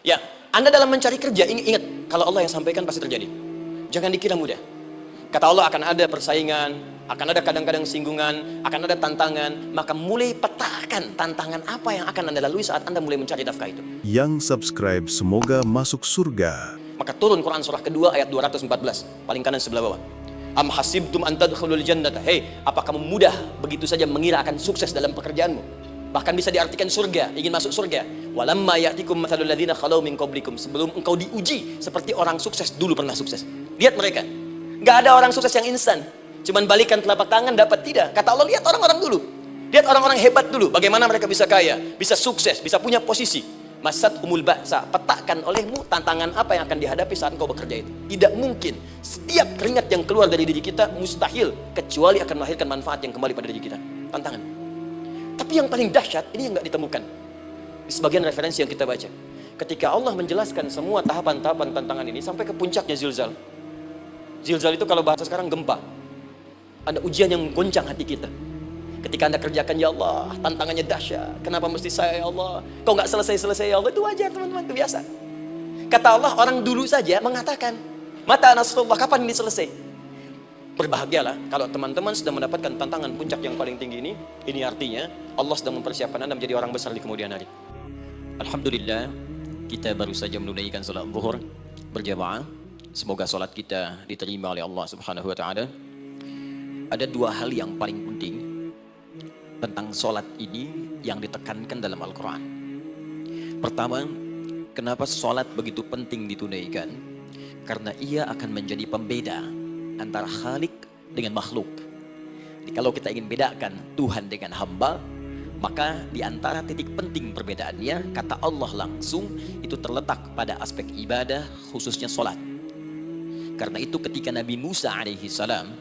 Ya, Anda dalam mencari kerja, ingat, kalau Allah yang sampaikan pasti terjadi. Jangan dikira mudah. Kata Allah akan ada persaingan, akan ada kadang-kadang singgungan, akan ada tantangan. Maka mulai petakan tantangan apa yang akan Anda lalui saat Anda mulai mencari nafkah itu. Yang subscribe semoga masuk surga. Maka turun Quran surah kedua ayat 214, paling kanan sebelah bawah. Am hasibtum an tadkhulul jannata. Hei, apa kamu mudah begitu saja mengira akan sukses dalam pekerjaanmu? Bahkan bisa diartikan surga, ingin masuk surga. Walamma ya'tikum mathalul ladzina khalau min qablikum. Sebelum engkau diuji seperti orang sukses dulu pernah sukses. Lihat mereka. Enggak ada orang sukses yang instan. Cuman balikan telapak tangan dapat, tidak. Kata Allah, lihat orang-orang dulu. Lihat orang-orang hebat dulu, bagaimana mereka bisa kaya, bisa sukses, bisa punya posisi. Masat umul ba'sa, petakan olehmu tantangan apa yang akan dihadapi saat engkau bekerja itu. Tidak mungkin setiap keringat yang keluar dari diri kita mustahil kecuali akan melahirkan manfaat yang kembali pada diri kita. Tantangan. Tapi yang paling dahsyat ini yang nggak ditemukan di sebagian referensi yang kita baca. Ketika Allah menjelaskan semua tahapan-tahapan tantangan ini sampai ke puncaknya zilzal. Zilzal itu kalau bahasa sekarang gempa. Ada ujian yang menggoncang hati kita. Ketika Anda kerjakan, ya Allah, tantangannya dahsyat. Kenapa mesti saya, ya Allah? Kau nggak selesai-selesai, ya Allah? Itu wajar, teman-teman, itu biasa. Kata Allah, orang dulu saja mengatakan, mata nasrullah, kapan ini selesai? Berbahagialah kalau teman-teman sudah mendapatkan tantangan puncak yang paling tinggi ini artinya Allah sedang mempersiapkan Anda menjadi orang besar di kemudian hari. Alhamdulillah, kita baru saja menunaikan salat zuhur berjamaah. Semoga salat kita diterima oleh Allah Subhanahu wa taala. Ada dua hal yang paling penting tentang sholat ini yang ditekankan dalam Al-Quran. Pertama, kenapa sholat begitu penting ditunaikan? Karena ia akan menjadi pembeda antara Khalik dengan makhluk. Jadi, kalau kita ingin bedakan Tuhan dengan hamba, maka di antara titik penting perbedaannya, kata Allah langsung, itu terletak pada aspek ibadah, khususnya sholat. Karena itu ketika Nabi Musa alaihi salam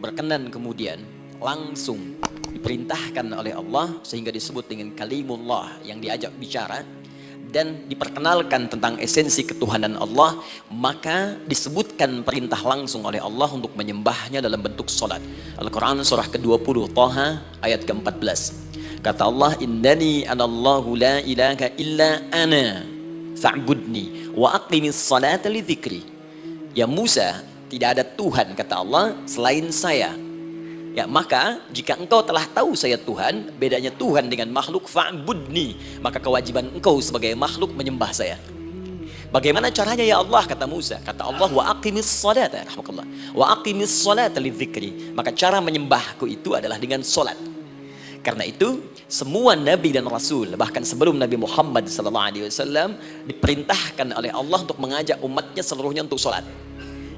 berkenan kemudian langsung diperintahkan oleh Allah sehingga disebut dengan kalimullah yang diajak bicara dan diperkenalkan tentang esensi ketuhanan Allah, maka disebutkan perintah langsung oleh Allah untuk menyembahnya dalam bentuk salat. Al-Quran surah ke-20 Thaha ayat ke-14. Kata Allah, innani anallahu la ilaha illa ana fa'budni wa aqimis salata li dzikri. Ya Musa, tidak ada Tuhan, kata Allah, selain saya. Ya, maka jika engkau telah tahu saya Tuhan, bedanya Tuhan dengan makhluk, fa'budni, maka kewajiban engkau sebagai makhluk menyembah saya. Bagaimana caranya ya Allah, kata Musa? Kata Allah, wa aqimis salata, rahmatullah, wa aqimis salata lidzikri. Maka cara menyembahku itu adalah dengan salat. Karena itu semua nabi dan rasul, bahkan sebelum Nabi Muhammad SAW, diperintahkan oleh Allah untuk mengajak umatnya seluruhnya untuk salat.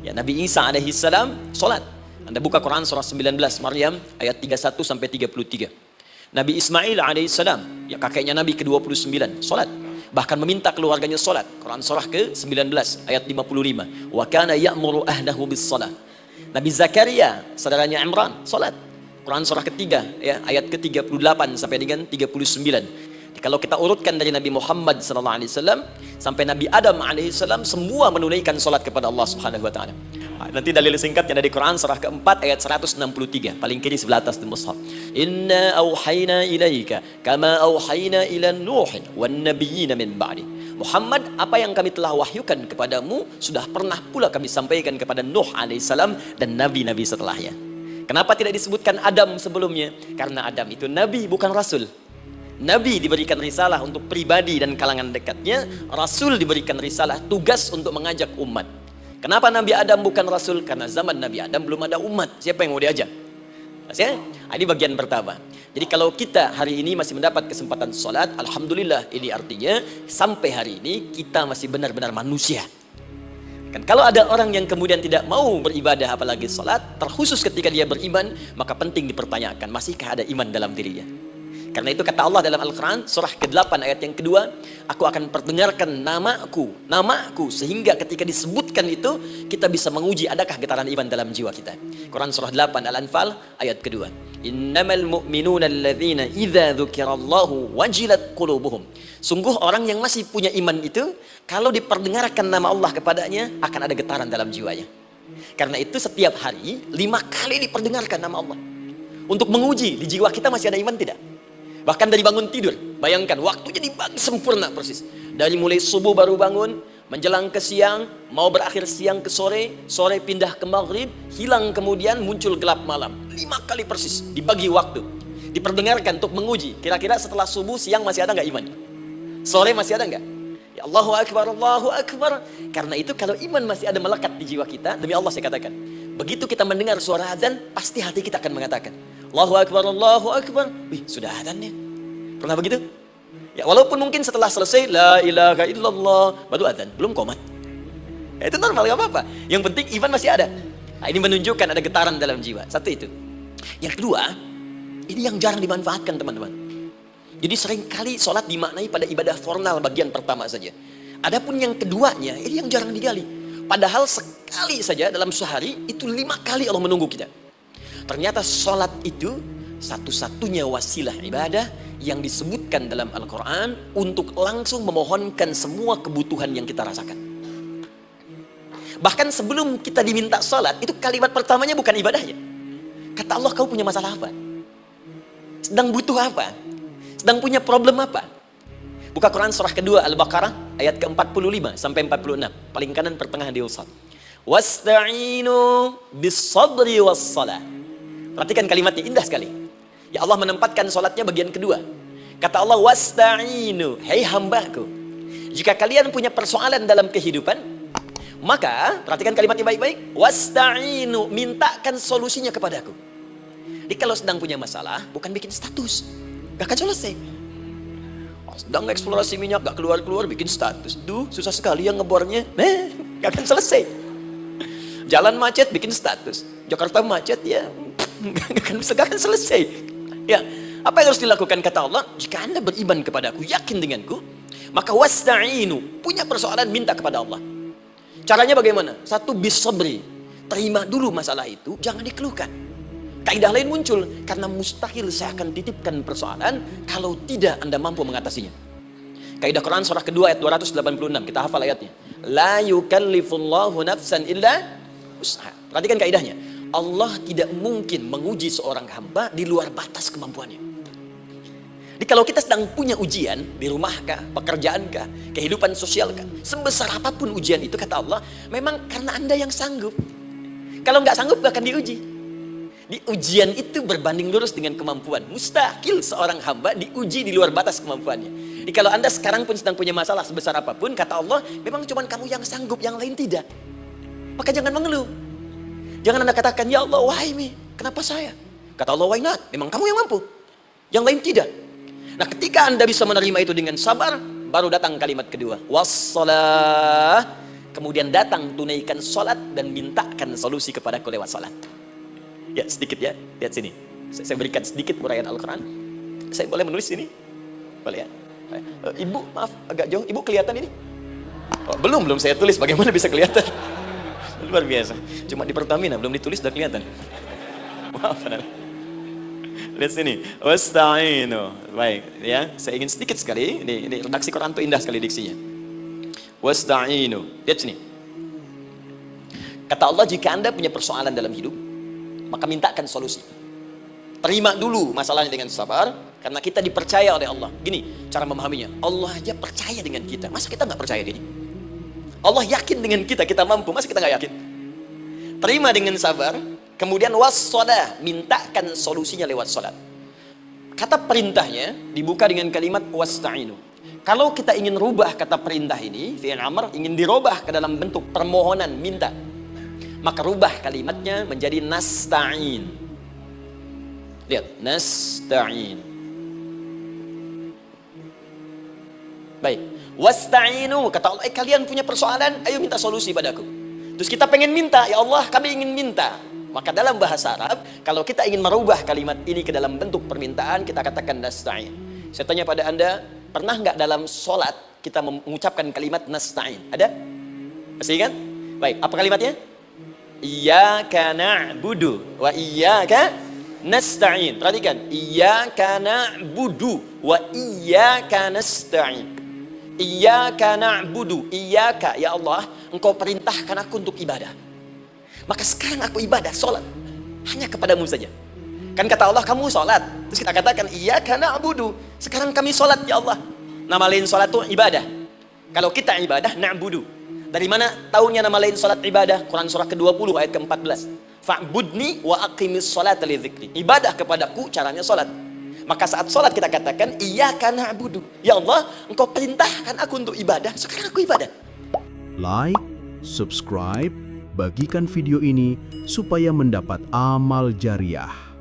Ya, Nabi Isa alaihi salam salat. Anda buka Quran surah 19 Maryam ayat 31 sampai 33. Nabi Ismail alaihissalam, ya kakeknya Nabi ke-29, salat. Bahkan meminta keluarganya salat. Quran surah ke-19 ayat 55. Wa kana ya'muru ahlahu bis salat. Nabi Zakaria, saudaranya Imran, salat. Quran surah ketiga ya ayat ke-38 sampai dengan 39. Kalau kita urutkan dari Nabi Muhammad SAW sampai Nabi Adam alaihissalam, semua menunaikan salat kepada Allah Subhanahu wa taala. Nanti dalil singkatnya dari Quran surah keempat ayat 163, paling kiri sebelah atas di mushaf. Inna auhayna ilaika kama auhayna ila Nuh wan nabiyyin min ba'di. Muhammad, apa yang kami telah wahyukan kepadamu sudah pernah pula kami sampaikan kepada Nuh alaihissalam dan nabi-nabi setelahnya. Kenapa tidak disebutkan Adam sebelumnya? Karena Adam itu nabi, bukan rasul. Nabi diberikan risalah untuk pribadi dan kalangan dekatnya, Rasul diberikan risalah tugas untuk mengajak umat. Kenapa Nabi Adam bukan Rasul? Karena zaman Nabi Adam belum ada umat. Siapa yang mau diajak? Ini bagian pertama. Jadi kalau kita hari ini masih mendapat kesempatan sholat, alhamdulillah, ini artinya sampai hari ini kita masih benar-benar manusia. Kan kalau ada orang yang kemudian tidak mau beribadah apalagi sholat, terkhusus ketika dia beriman, maka penting dipertanyakan, masihkah ada iman dalam dirinya? Karena itu kata Allah dalam Al-Quran surah ke-8 ayat yang kedua, aku akan perdengarkan namaku, sehingga ketika disebutkan itu kita bisa menguji adakah getaran iman dalam jiwa kita. Quran surah 8 Al-Anfal ayat kedua, innamal mu'minuna alladzina idza dzukirallahu wajilat qulubuhum. Sungguh orang yang masih punya iman itu, kalau diperdengarkan nama Allah kepadanya akan ada getaran dalam jiwanya. Karena itu setiap hari 5 kali diperdengarkan nama Allah untuk menguji di jiwa kita masih ada iman tidak. Bahkan dari bangun tidur, bayangkan waktunya dibagi sempurna persis. Dari mulai subuh baru bangun, menjelang ke siang, mau berakhir siang ke sore, sore pindah ke maghrib, hilang kemudian muncul gelap malam. 5 kali persis, dibagi waktu. Diperdengarkan untuk menguji, kira-kira setelah subuh siang masih ada nggak iman? Sore masih ada nggak? Ya Allahu Akbar, Allahu Akbar. Karena itu kalau iman masih ada melekat di jiwa kita, demi Allah saya katakan, begitu kita mendengar suara azan, pasti hati kita akan mengatakan, Allahu Akbar, Allahu Akbar. Wih, sudah azannya. Pernah begitu? Ya, walaupun mungkin setelah selesai la ilaha illallah baru azan, belum qomat. Ya, itu normal, gak apa-apa. Yang penting iman masih ada. Nah, ini menunjukkan ada getaran dalam jiwa. Satu itu. Yang kedua, ini yang jarang dimanfaatkan teman-teman. Jadi seringkali sholat dimaknai pada ibadah formal bagian pertama saja. Adapun yang keduanya, ini yang jarang digali. Padahal sekali saja dalam sehari itu 5 kali Allah menunggu kita. Ternyata sholat itu satu-satunya wasilah ibadah yang disebutkan dalam Al-Quran untuk langsung memohonkan semua kebutuhan yang kita rasakan. Bahkan sebelum kita diminta sholat, itu kalimat pertamanya bukan ibadahnya. Kata Allah, kau punya masalah apa? Sedang butuh apa? Sedang punya problem apa? Buka Quran surah kedua Al-Baqarah ayat ke-45 sampai 46. Paling kanan pertengahan di usad. Wasta'inu bis-sabri was-salah. Perhatikan kalimatnya, indah sekali. Ya Allah menempatkan sholatnya bagian kedua. Kata Allah, wasta'inu, hei hambaku, jika kalian punya persoalan dalam kehidupan, maka, perhatikan kalimatnya baik-baik, wasta'inu, mintakan solusinya kepadaku. Jadi kalau sedang punya masalah, bukan bikin status, gak akan selesai. Sedang eksplorasi minyak, gak keluar-keluar, bikin status. Duh, susah sekali yang ngebornya, gak akan selesai. Jalan macet, bikin status. Jakarta macet, ya, gak akan selesai. Ya, apa yang harus dilakukan kata Allah? Jika Anda beriman kepadaku, yakin denganku, maka wasta'inu, punya persoalan minta kepada Allah. Caranya bagaimana? Satu, bis-sabri, terima dulu masalah itu, jangan dikeluhkan. Kaidah lain muncul, karena mustahil saya akan titipkan persoalan kalau tidak Anda mampu mengatasinya. Kaidah Quran surah kedua ayat 286, kita hafal ayatnya. La yukallifullahu nafsan illa usaha. Perhatikan kaidahnya. Allah tidak mungkin menguji seorang hamba di luar batas kemampuannya. Jadi kalau kita sedang punya ujian di rumah kah, pekerjaan kah, kehidupan sosial kah, sebesar apapun ujian itu kata Allah, memang karena Anda yang sanggup. Kalau nggak sanggup gak akan diuji. Di ujian itu berbanding lurus dengan kemampuan. Mustahil seorang hamba diuji di luar batas kemampuannya. Jadi kalau Anda sekarang pun sedang punya masalah sebesar apapun, kata Allah, memang cuma kamu yang sanggup, yang lain tidak. Maka jangan mengeluh. Jangan Anda katakan, ya Allah, why me? Kenapa saya? Kata Allah, why not? Memang kamu yang mampu. Yang lain tidak. Nah, ketika Anda bisa menerima itu dengan sabar, baru datang kalimat kedua. Wassalah. Kemudian datang tunaikan sholat dan mintakan solusi kepadaku lewat sholat. Ya, sedikit ya. Lihat sini. Saya berikan sedikit uraian Al-Quran. Saya boleh menulis ini? Boleh ya? Ibu, maaf, agak jauh. Ibu kelihatan ini? Oh, belum saya tulis. Bagaimana bisa kelihatan? Luar biasa. Cuma di Pertamina belum ditulis udah kelihatan. Maaf. Lihat sini. Wasta'inu. Baik, ya. Saya ingin sedikit sekali. Ini redaksi Quran itu indah sekali diksinya. Wasta'inu. Lihat sini. Kata Allah, jika Anda punya persoalan dalam hidup, maka mintakan solusi. Terima dulu masalahnya dengan sabar, karena kita dipercaya oleh Allah. Gini cara memahaminya. Allah aja percaya dengan kita. Masa kita nggak percaya diri? Allah yakin dengan kita, kita mampu. Masa kita nggak yakin? Terima dengan sabar, kemudian wassalah, mintakan solusinya lewat salat. Kata perintahnya dibuka dengan kalimat wasta'inu. Kalau kita ingin rubah kata perintah ini, fi'il amr, ingin dirubah ke dalam bentuk permohonan, minta, maka rubah kalimatnya menjadi nasta'in. Lihat, nasta'in. Baik. Wasta'inu, kata Allah, kalian punya persoalan, ayo minta solusi padaku. Terus kita pengen minta, ya Allah kami ingin minta. Maka dalam bahasa Arab, kalau kita ingin merubah kalimat ini ke dalam bentuk permintaan, kita katakan nasta'in. Saya tanya pada Anda, pernah nggak dalam sholat kita mengucapkan kalimat nasta'in? Ada? Masih ingat? Baik, apa kalimatnya? Iyyaka na'budu wa iyyaka nasta'in. Perhatikan, iyyaka na'budu wa iyyaka nasta'in. Iyyaka na'budu, iyyaka, ya Allah, engkau perintahkan aku untuk ibadah. Maka sekarang aku ibadah, sholat, hanya kepadamu saja. Kan kata Allah, kamu sholat. Terus kita katakan, iyyaka na'budu, sekarang kami sholat, ya Allah. Nama lain sholat itu ibadah. Kalau kita ibadah, na'budu. Dari mana tahunya nama lain salat ibadah? Quran surah ke-20 ayat ke-14. Fa'budni wa aqimis salata li dzikri. Ibadah kepadaku caranya salat. Maka saat salat kita katakan iyyaka na'budu. Ya Allah, Engkau perintahkan aku untuk ibadah, sekarang aku ibadah. Like, subscribe, bagikan video ini supaya mendapat amal jariah.